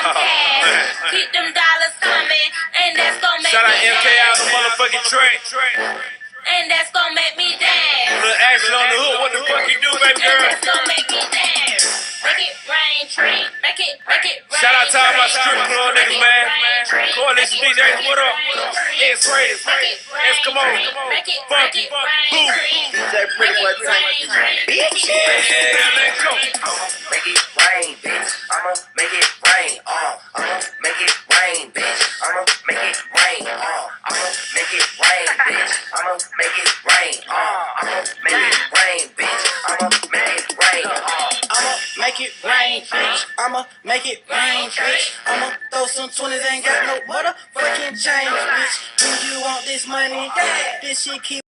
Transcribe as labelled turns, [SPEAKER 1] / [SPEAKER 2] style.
[SPEAKER 1] Keep them dollars coming, and that's gonna make
[SPEAKER 2] Shout out
[SPEAKER 1] me
[SPEAKER 2] MK out the motherfucking track.
[SPEAKER 1] and that's gonna make me dance.
[SPEAKER 2] Little action on the hook, what the fuck you do, baby girl?
[SPEAKER 1] And that's gonna make me dance. Make it rain, tree. Make it rain.
[SPEAKER 2] Shout out to all my strip club niggas, man. Coalition DJs, what up? X-rated, come on, funky, boo.
[SPEAKER 3] DJ Pretty Boy Tank, bitch.
[SPEAKER 2] Yeah, let's go.
[SPEAKER 3] I'ma make it rain, bitch. I'ma make it rain. I'ma make it rain, bitch. I'ma make it rain. I'ma make it rain, bitch. I'ma make it rain. I'ma make it rain, bitch. I'ma make it rain.
[SPEAKER 4] I'ma make it rain, bitch. I'ma make it rain, bitch. I'ma throw some 20s, ain't got no motherfucking change, bitch. Do you want this money? This shit keep